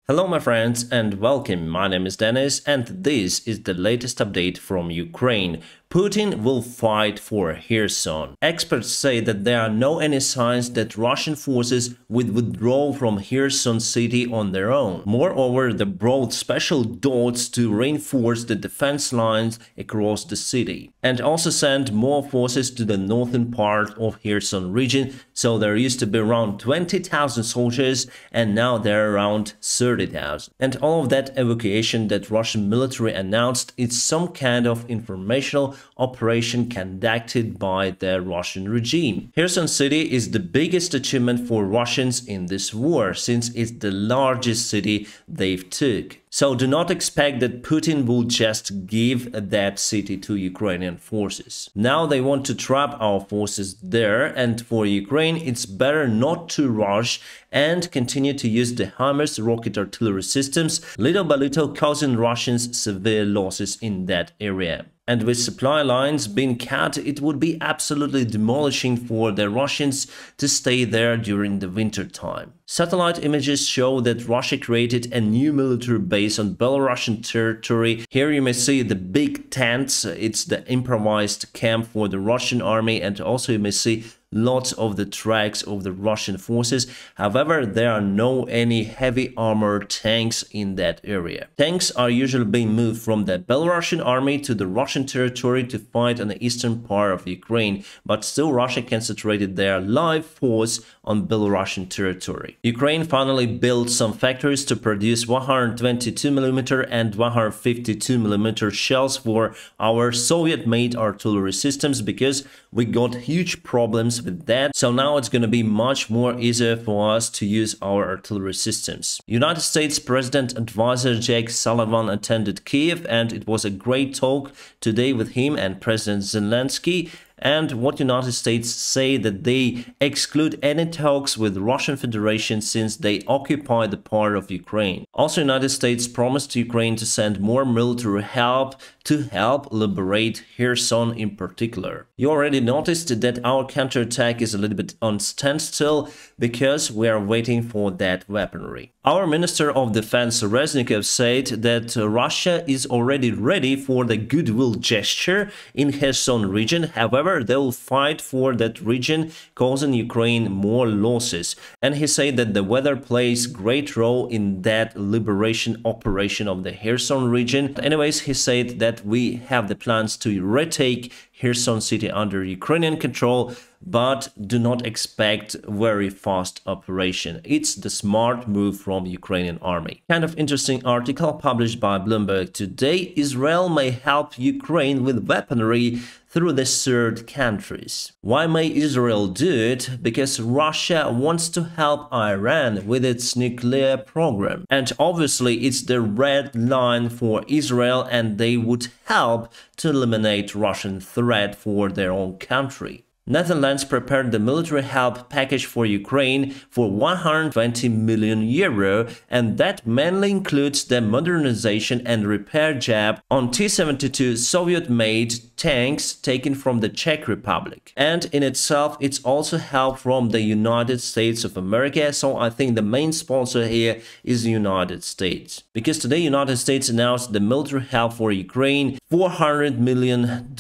Hello my friends and welcome, my name is Dennis and this is the latest update from Ukraine. Putin will fight for Kherson. Experts say that there are no any signs that Russian forces would withdraw from Kherson city on their own. Moreover, they brought special dots to reinforce the defense lines across the city and also sent more forces to the northern part of Kherson region. So there used to be around 20,000 soldiers and now there are around 30,000. And all of that evacuation that Russian military announced is some kind of informational operation conducted by the Russian regime. Kherson city is the biggest achievement for Russians in this war since it's the largest city they've took. So do not expect that Putin will just give that city to Ukrainian forces. Now they want to trap our forces there, and for Ukraine it's better not to rush and continue to use the HIMARS rocket artillery systems, little by little causing Russians severe losses in that area. And with supply lines being cut, it would be absolutely demolishing for the Russians to stay there during the winter time. Satellite images show that Russia created a new military base on Belarusian territory. Here you may see the big tents. It's the improvised camp for the Russian army, and also you may see lots of the tracks of the Russian forces. However, there are no any heavy armored tanks in that area. Tanks are usually being moved from the Belarusian army to the Russian territory to fight on the eastern part of Ukraine, but still Russia concentrated their live force on Belarusian territory. Ukraine finally built some factories to produce 122mm and 152mm shells for our Soviet-made artillery systems because we got huge problems with that. So now it's going to be much more easier for us to use our artillery systems. United States President Advisor Jake Sullivan attended Kiev, and it was a great talk today with him and President Zelensky. And what United States say that they exclude any talks with Russian Federation since they occupy the part of Ukraine. Also, United States promised Ukraine to send more military help to help liberate Kherson in particular. You already noticed that our counterattack is a little bit on standstill because we are waiting for that weaponry. Our Minister of Defense Ruzzia said that Russia is already ready for the goodwill gesture in Kherson region. However, they will fight for that region, causing Ukraine more losses. And he said that the weather plays great role in that liberation operation of the Kherson region. Anyways, he said that we have the plans to retake Kherson city under Ukrainian control, but do not expect very fast operation. It's the smart move from Ukrainian army. Kind of interesting article published by Bloomberg today. Israel may help Ukraine with weaponry through the third countries. Why may Israel do it? Because Russia wants to help Iran with its nuclear program. And obviously it's the red line for Israel, and they would help to eliminate Russian threat for their own country. Netherlands prepared the military help package for Ukraine for 120 million euro, and that mainly includes the modernization and repair job on T-72 Soviet-made tanks taken from the Czech Republic. And in itself, it's also help from the United States of America, so I think the main sponsor here is the United States. Because today United States announced the military help for Ukraine, $400 million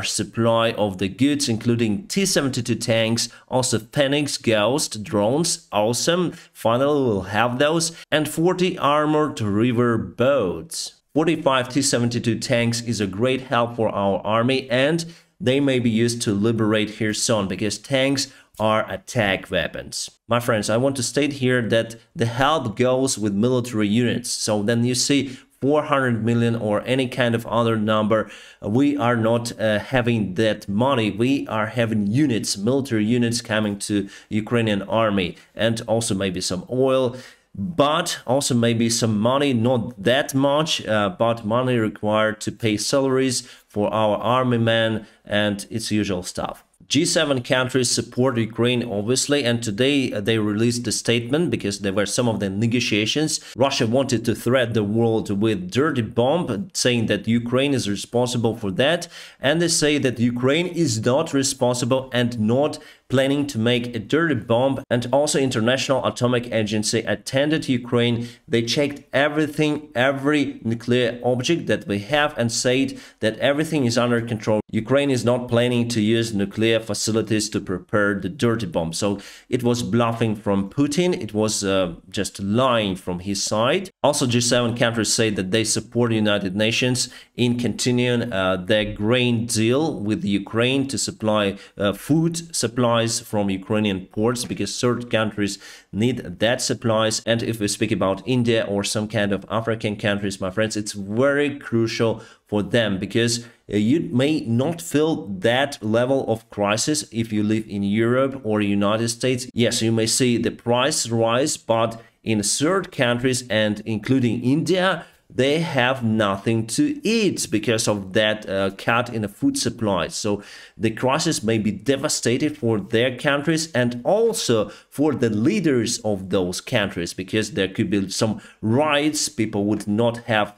supply of the goods, including T-72 tanks, also Phoenix Ghost drones, awesome, finally we'll have those, and 40 armored river boats. 45 T-72 tanks is a great help for our army, and they may be used to liberate Kherson because tanks are attack weapons. My friends, I want to state here that the help goes with military units, so then you see 400 million or any kind of other number, we are not having that money. We are having units, military units coming to Ukrainian army, and also maybe some oil, but also maybe some money, not that much, but money required to pay salaries for our army men and its usual stuff. G7 countries support Ukraine, obviously, and today they released a statement because there were some of the negotiations. Russia wanted to threat the world with dirty bomb, saying that Ukraine is responsible for that, and they say that Ukraine is not responsible and not planning to make a dirty bomb. And also International Atomic Agency attended Ukraine. They checked everything, every nuclear object that we have, and said that everything is under control. Ukraine is not planning to use nuclear facilities to prepare the dirty bomb. So it was bluffing from Putin. It was just lying from his side. Also, G7 countries say that they support the United Nations in continuing their grain deal with Ukraine to supply food supplies from Ukrainian ports, because third countries need that supplies. And if we speak about India or some kind of African countries, my friends, it's very crucial for them, because you may not feel that level of crisis if you live in Europe or United States. Yes, you may see the price rise, but in third countries and including India, they have nothing to eat because of that cut in the food supply. So the crisis may be devastating for their countries and also for the leaders of those countries, because there could be some riots. People would not have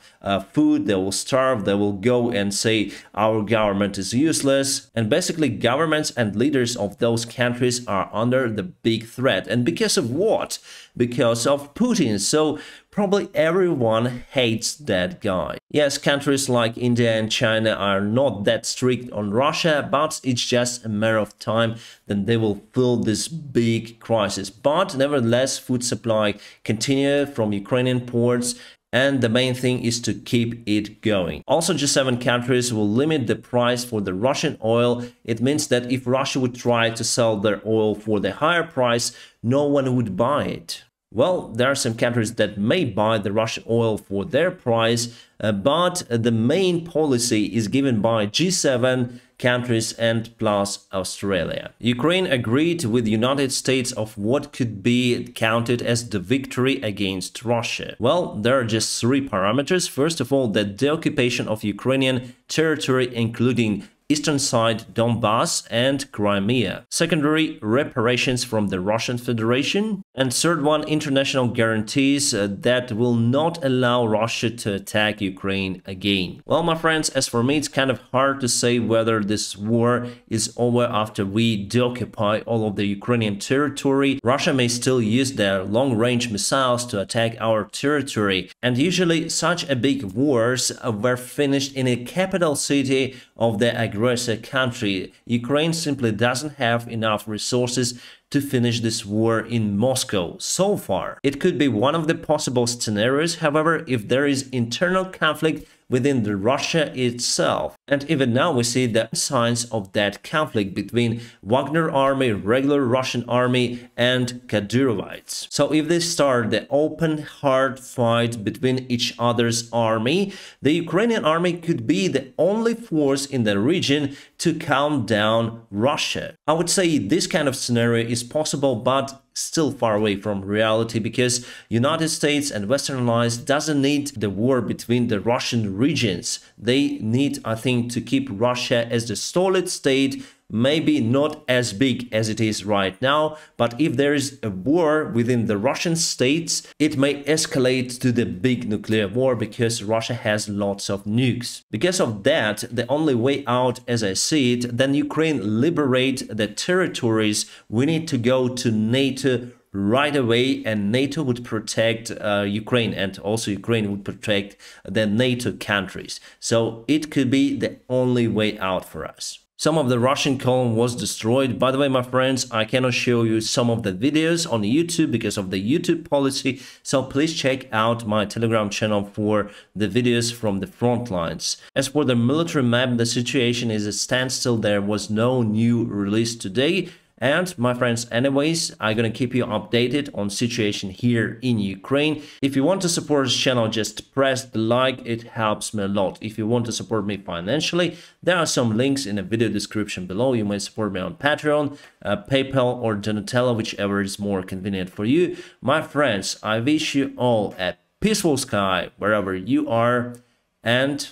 food, they will starve, they will go and say our government is useless. And basically governments and leaders of those countries are under the big threat. And because of what? Because of Putin. So probably everyone hates that guy. Yes, countries like India and China are not that strict on Russia, but it's just a matter of time then they will feel this big crisis. But nevertheless, food supply continue from Ukrainian ports, and the main thing is to keep it going. Also, G7 countries will limit the price for the Russian oil. It means that if Russia would try to sell their oil for the higher price, no one would buy it. Well, there are some countries that may buy the Russian oil for their price, but the main policy is given by G7 countries and plus Australia. Ukraine agreed with the United States of what could be counted as the victory against Russia. Well, there are just three parameters. First of all, that the occupation of Ukrainian territory, including eastern side, Donbass and Crimea. Secondary, reparations from the Russian Federation. And third one, international guarantees that will not allow Russia to attack Ukraine again. Well, my friends, as for me, it's kind of hard to say whether this war is over after we deoccupy all of the Ukrainian territory. Russia may still use their long-range missiles to attack our territory. And usually such a big wars were finished in a capital city of the aggressor country. Ukraine simply doesn't have enough resources to finish this war in Moscow so far. It could be one of the possible scenarios, however, if there is internal conflict within the Russia itself. And even now we see the signs of that conflict between Wagner army, regular Russian army and Kadyrovites. So if they start the open hard fight between each other's army, the Ukrainian army could be the only force in the region to calm down Russia. I would say this kind of scenario is possible, but still far away from reality, because United States and Western allies doesn't need the war between the Russian regions. They need, I think, to keep Russia as the solid state, maybe not as big as it is right now, but if there is a war within the Russian states, it may escalate to the big nuclear war, because Russia has lots of nukes. Because of that, the only way out, as I see it, then Ukraine liberate the territories. We need to go to NATO right away, and NATO would protect Ukraine, and also Ukraine would protect the NATO countries. So it could be the only way out for us. Some of the Russian column was destroyed. By the way, my friends, I cannot show you some of the videos on YouTube because of the YouTube policy. So please check out my Telegram channel for the videos from the front lines. As for the military map, the situation is a standstill. There was no new release today. And my friends, anyways, I'm gonna keep you updated on situation here in Ukraine. If you want to support this channel, just press the like, it helps me a lot. If you want to support me financially, there are some links in the video description below. You may support me on Patreon, PayPal or Donatello, whichever is more convenient for you. My friends, I wish you all a peaceful sky wherever you are, and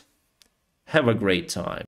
have a great time.